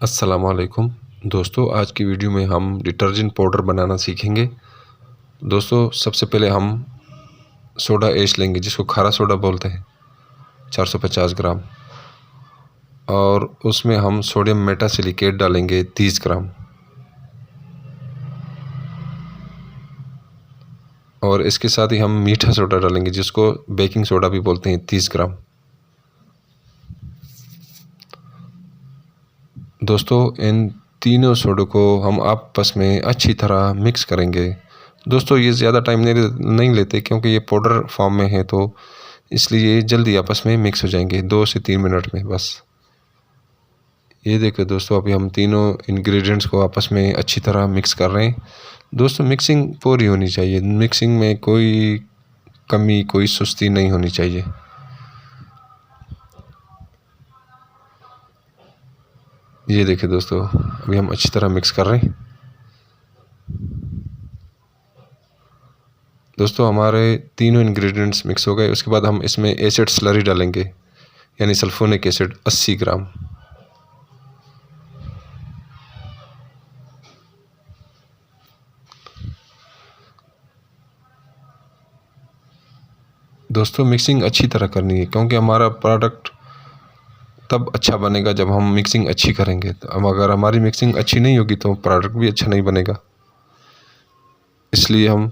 अस्सलाम वालेकुम दोस्तों, आज की वीडियो में हम डिटर्जेंट पाउडर बनाना सीखेंगे। दोस्तों, सबसे पहले हम सोडा ऐश लेंगे, जिसको खारा सोडा बोलते हैं, 450 ग्राम। और उसमें हम सोडियम मेटासिलिकेट डालेंगे 30 ग्राम। और इसके साथ ही हम मीठा सोडा डालेंगे, जिसको बेकिंग सोडा भी बोलते हैं, 30 ग्राम। दोस्तों, इन तीनों सोडों को हम आपस में अच्छी तरह मिक्स करेंगे। दोस्तों, ये ज़्यादा टाइम नहीं लेते, क्योंकि ये पाउडर फॉर्म में है, तो इसलिए जल्दी आपस में मिक्स हो जाएंगे 2 से 3 मिनट में बस। ये देखो दोस्तों, अभी हम तीनों इंग्रेडिएंट्स को आपस में अच्छी तरह मिक्स कर रहे हैं। दोस्तों, मिक्सिंग पूरी होनी चाहिए, मिक्सिंग में कोई कमी, कोई सुस्ती नहीं होनी चाहिए। ये देखिए दोस्तों, अभी हम अच्छी तरह मिक्स कर रहे हैं। दोस्तों, हमारे तीनों इंग्रेडिएंट्स मिक्स हो गए। उसके बाद हम इसमें एसिड स्लरी डालेंगे, यानी सल्फोनिक एसिड 80 ग्राम। दोस्तों, मिक्सिंग अच्छी तरह करनी है, क्योंकि हमारा प्रोडक्ट तब अच्छा बनेगा जब हम मिक्सिंग अच्छी करेंगे। तो अब अगर हमारी मिक्सिंग अच्छी नहीं होगी तो प्रोडक्ट भी अच्छा नहीं बनेगा। इसलिए हम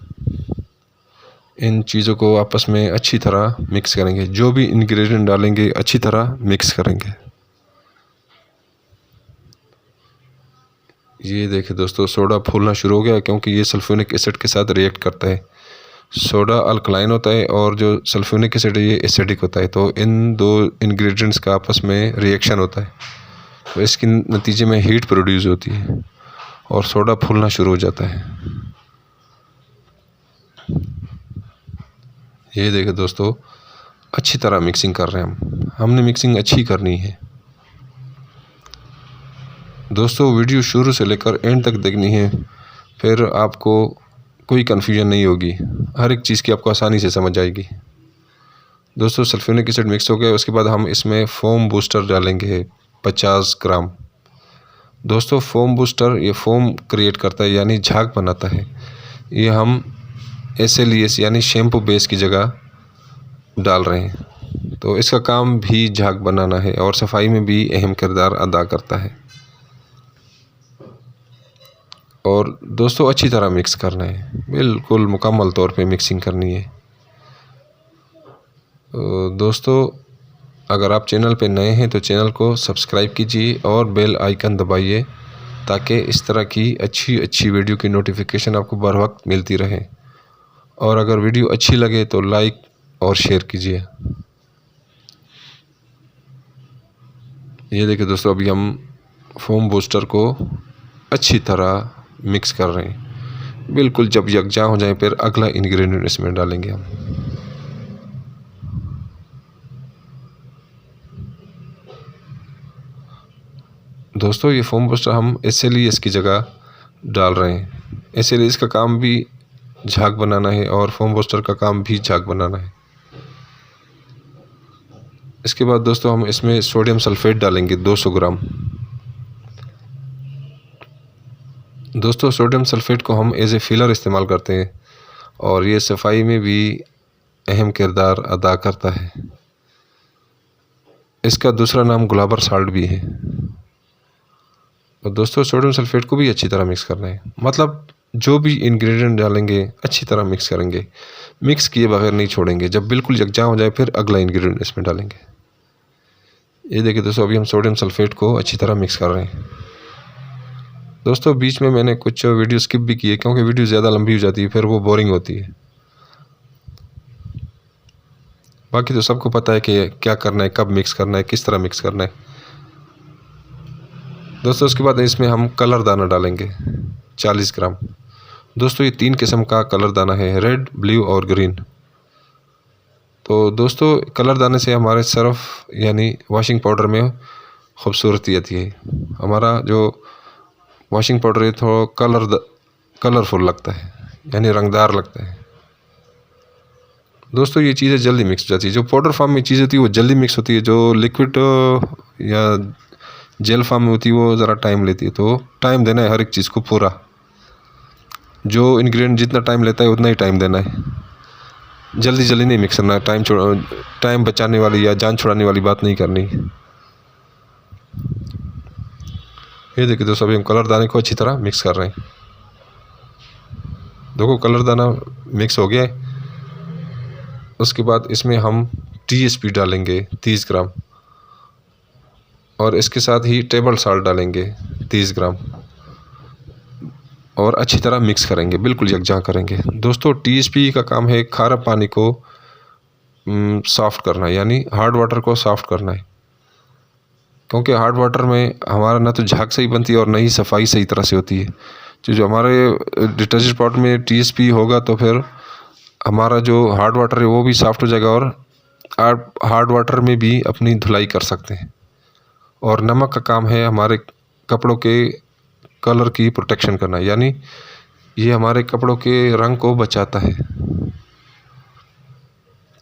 इन चीज़ों को आपस में अच्छी तरह मिक्स करेंगे। जो भी इंग्रेडिएंट डालेंगे अच्छी तरह मिक्स करेंगे। ये देखिए दोस्तों, सोडा फूलना शुरू हो गया, क्योंकि ये सल्फ्यूरिक एसिड के साथ रिएक्ट करता है। सोडा अल्कलाइन होता है और जो सल्फ्यूरिक एसिड है ये एसिडिक होता है। तो इन दो इंग्रेडिएंट्स का आपस में रिएक्शन होता है, तो इसके नतीजे में हीट प्रोड्यूस होती है और सोडा फूलना शुरू हो जाता है। ये देखिए दोस्तों, अच्छी तरह मिक्सिंग कर रहे हैं हमने मिक्सिंग अच्छी करनी है। दोस्तों, वीडियो शुरू से लेकर एंड तक देखनी है, फिर आपको कोई कन्फ्यूजन नहीं होगी, हर एक चीज़ की आपको आसानी से समझ आएगी। दोस्तों, सल्फ्यूरिक एसिड मिक्स हो गया। उसके बाद हम इसमें फोम बूस्टर डालेंगे 50 ग्राम। दोस्तों, फोम बूस्टर ये फोम क्रिएट करता है, यानी झाग बनाता है। ये हम SLES यानी शैम्पू बेस की जगह डाल रहे हैं। तो इसका काम भी झाग बनाना है और सफाई में भी अहम किरदार अदा करता है। और दोस्तों, अच्छी तरह मिक्स करना है, बिल्कुल मुकम्मल तौर पे मिक्सिंग करनी है। दोस्तों, अगर आप चैनल पे नए हैं तो चैनल को सब्सक्राइब कीजिए और बेल आइकन दबाइए, ताकि इस तरह की अच्छी वीडियो की नोटिफिकेशन आपको बर वक्त मिलती रहे। और अगर वीडियो अच्छी लगे तो लाइक और शेयर कीजिए। ये देखिए दोस्तों, अभी हम फोम बूस्टर को अच्छी तरह मिक्स कर रहे हैं। बिल्कुल जब यकजा हो जाए, फिर अगला इंग्रेडिएंट इसमें डालेंगे हम। दोस्तों, ये फोम बूस्टर हम SLES की जगह डाल रहे हैं। SLES का काम भी झाग बनाना है और फोम बूस्टर का काम भी झाग बनाना है। इसके बाद दोस्तों, हम इसमें सोडियम सल्फेट डालेंगे 200 ग्राम। दोस्तों, सोडियम सल्फेट को हम एज ए फिलर इस्तेमाल करते हैं और ये सफाई में भी अहम किरदार अदा करता है। इसका दूसरा नाम गुलाबर साल्ट भी है। और दोस्तों, सोडियम सल्फेट को भी अच्छी तरह मिक्स करना है, मतलब जो भी इंग्रेडिएंट डालेंगे अच्छी तरह मिक्स करेंगे, मिक्स किए बगैर नहीं छोड़ेंगे। जब बिल्कुल यकजा हो जाए, फिर अगला इंग्रेडिएंट इसमें डालेंगे। ये देखिए दोस्तों, अभी हम सोडियम सल्फेट को अच्छी तरह मिक्स कर रहे हैं। दोस्तों, बीच में मैंने कुछ वीडियो स्किप भी किए, क्योंकि वीडियो ज़्यादा लंबी हो जाती है, फिर वो बोरिंग होती है। बाकी तो सबको पता है कि क्या करना है, कब मिक्स करना है, किस तरह मिक्स करना है। दोस्तों, उसके बाद इसमें हम कलर दाना डालेंगे 40 ग्राम। दोस्तों, ये 3 किस्म का कलर दाना है, रेड, ब्लू और ग्रीन। तो दोस्तों, कलर दाने से हमारे सर्फ यानी वॉशिंग पाउडर में खूबसूरती आती है। हमारा जो वॉशिंग पाउडर है थोड़ा कलरफुल लगता है, यानी रंगदार लगता है। दोस्तों, ये चीज़ें जल्दी मिक्स हो जाती है। जो पाउडर फॉर्म में चीज़ होती है वो जल्दी मिक्स होती है, जो लिक्विड या जेल फार्म में होती है वो ज़रा टाइम लेती है। तो टाइम देना है हर एक चीज़ को पूरा, जो इंग्रेडिएंट जितना टाइम लेता है उतना ही टाइम देना है। जल्दी जल्दी नहीं मिक्स करना है, टाइम बचाने वाली या जान छुड़ाने वाली बात नहीं करनी। ये देखिए दोस्तों, अभी हम कलर दाने को अच्छी तरह मिक्स कर रहे हैं। देखो कलर दाना मिक्स हो गया है। उसके बाद इसमें हम TSP डालेंगे 30 ग्राम, और इसके साथ ही टेबल साल्ट डालेंगे 30 ग्राम, और अच्छी तरह मिक्स करेंगे, बिल्कुल यकजां करेंगे। दोस्तों TSP का काम है खारा पानी को सॉफ्ट करना, यानी हार्ड वाटर को सॉफ्ट करना है। क्योंकि हार्ड वाटर में हमारा ना तो झाग सही बनती है और ना ही सफाई सही तरह से होती है। जो हमारे डिटर्जेंट पाउडर में TSP होगा तो फिर हमारा जो हार्ड वाटर है वो भी सॉफ्ट हो जाएगा, और हार्ड वाटर में भी अपनी धुलाई कर सकते हैं। और नमक का काम है हमारे कपड़ों के कलर की प्रोटेक्शन करना, यानी ये हमारे कपड़ों के रंग को बचाता है।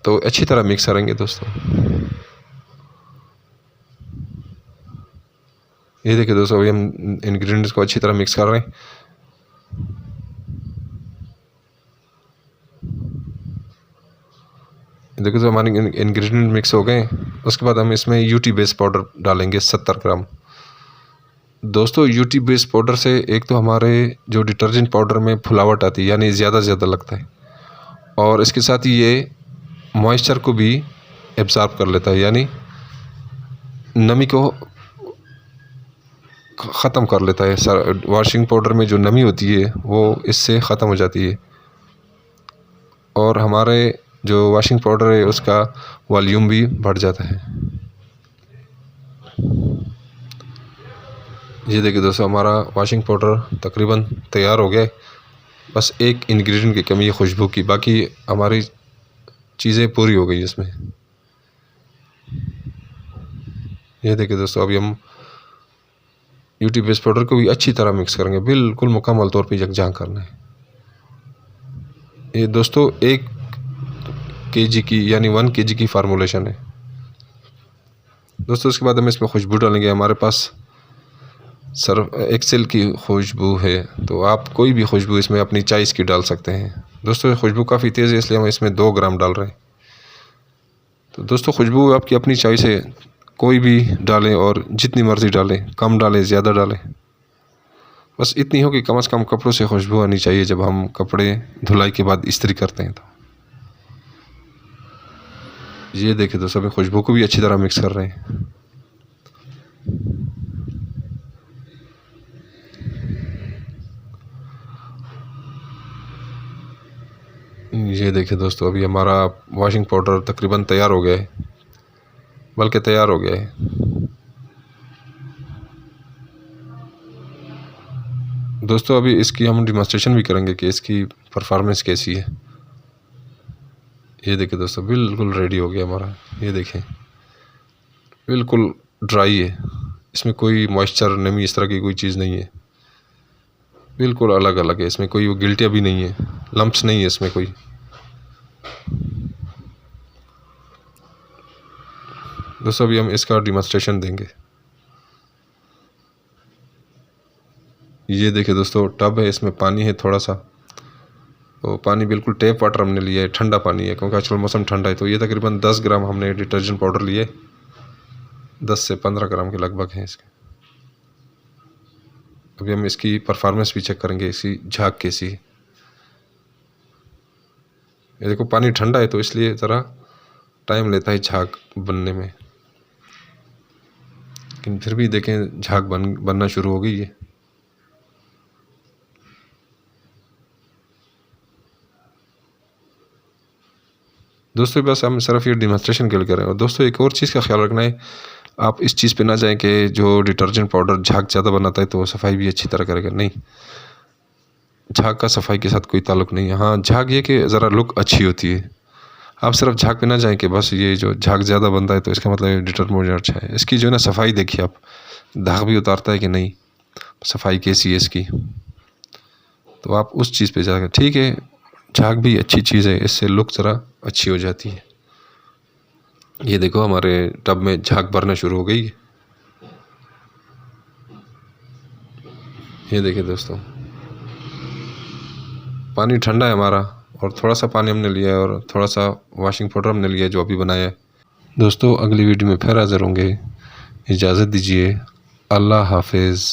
तो अच्छी तरह मिक्स करेंगे दोस्तों। ये देखिए दोस्तों, अभी हम इंग्रेडिएंट्स को अच्छी तरह मिक्स कर रहे हैं। देखो तो हमारे इंग्रेडिएंट मिक्स हो गए। उसके बाद हम इसमें UT बेस पाउडर डालेंगे 70 ग्राम। दोस्तों UT बेस पाउडर से एक तो हमारे जो डिटर्जेंट पाउडर में फुलावट आती है, यानी ज़्यादा लगता है, और इसके साथ ही ये मॉइस्चर को भी एब्जॉर्ब कर लेता है, यानी नमी को ख़त्म कर लेता है। वॉशिंग पाउडर में जो नमी होती है वो इससे ख़त्म हो जाती है, और हमारे जो वॉशिंग पाउडर है उसका वॉल्यूम भी बढ़ जाता है। ये देखिए दोस्तों, हमारा वॉशिंग पाउडर तकरीबन तैयार हो गया है। बस एक इंग्रेडिएंट की कमी है खुशबू की, बाकी हमारी चीज़ें पूरी हो गई इसमें। ये देखिए दोस्तों, अभी हम UT बेस पाउडर को भी अच्छी तरह मिक्स करेंगे, बिल्कुल मुकम्मल तौर पे यकजां करना है। ये दोस्तों 1 kg की यानी 1 kg की फार्मूलेशन है दोस्तों। उसके बाद हम इसमें खुशबू डालेंगे। हमारे पास सर्फ एक्सेल की खुशबू है, तो आप कोई भी खुशबू इसमें अपनी चॉइस की डाल सकते हैं। दोस्तों खुशबू काफ़ी तेज़ है, इसलिए हम इसमें 2 ग्राम डाल रहे हैं। तो दोस्तों खुशबू आपकी अपनी चॉइस है, कोई भी डालें और जितनी मर्ज़ी डालें, कम डालें ज़्यादा डालें, बस इतनी हो कि कम से कम कपड़ों से खुशबू आनी चाहिए जब हम कपड़े धुलाई के बाद इस्त्री करते हैं। तो ये देखिए दोस्तों, अभी खुशबू को भी अच्छी तरह मिक्स कर रहे हैं। ये देखिए दोस्तों, अभी हमारा वॉशिंग पाउडर तकरीबन तैयार हो गया है, बल्कि तैयार हो गया है। दोस्तों अभी इसकी हम डिमॉन्स्ट्रेशन भी करेंगे कि इसकी परफॉर्मेंस कैसी है। ये देखिए दोस्तों, बिल्कुल रेडी हो गया हमारा। ये देखें, बिल्कुल ड्राई है, इसमें कोई मॉइस्चर नमी इस तरह की कोई चीज़ नहीं है, बिल्कुल अलग अलग है। इसमें कोई वो गिल्टियाँ भी नहीं है, लम्प्स नहीं है इसमें कोई। दोस्तों अभी हम इसका डिमॉन्स्ट्रेशन देंगे। ये देखिए दोस्तों, टब है, इसमें पानी है थोड़ा सा, तो पानी बिल्कुल टैप वाटर हमने लिया है, ठंडा पानी है क्योंकि आजकल मौसम ठंडा है। तो ये तकरीबन 10 ग्राम हमने डिटर्जेंट पाउडर लिए, 10 से 15 ग्राम के लगभग हैं इसके। अभी हम इसकी परफॉर्मेंस भी चेक करेंगे, इसकी झाग कैसी। ये देखो पानी ठंडा है तो इसलिए ज़रा टाइम लेता है झाग बनने में, लेकिन फिर भी देखें झाग बनना शुरू हो गई है। दोस्तों बस हम सिर्फ ये डिमॉन्स्ट्रेशन के लिए कर रहे हैं। और दोस्तों एक और चीज़ का ख्याल रखना है, आप इस चीज़ पे ना जाएं कि जो डिटर्जेंट पाउडर झाग ज़्यादा बनाता है तो सफाई भी अच्छी तरह करेगा, नहीं, झाग का सफाई के साथ कोई ताल्लुक़ नहीं है। हाँ, झाग ये कि ज़रा लुक अच्छी होती है। आप सिर्फ झाग पे ना जाएं कि बस ये जो झाग ज़्यादा बनता है तो इसका मतलब डिटर्जेंट अच्छा है। इसकी जो है ना सफाई देखिए आप, दाग भी उतारता है कि नहीं, सफाई कैसी है इसकी, तो आप उस चीज़ पे जाकर, ठीक है झाग भी अच्छी चीज़ है, इससे लुक ज़रा अच्छी हो जाती है। ये देखो हमारे टब में झाग भरना शुरू हो गई है। ये देखिए दोस्तों, पानी ठंडा है हमारा, और थोड़ा सा पानी हमने लिया है और थोड़ा सा वॉशिंग पाउडर हमने लिया है जो अभी बनाया है। दोस्तों अगली वीडियो में फिर हाज़िर होंगे, इजाज़त दीजिए, अल्लाह हाफिज़।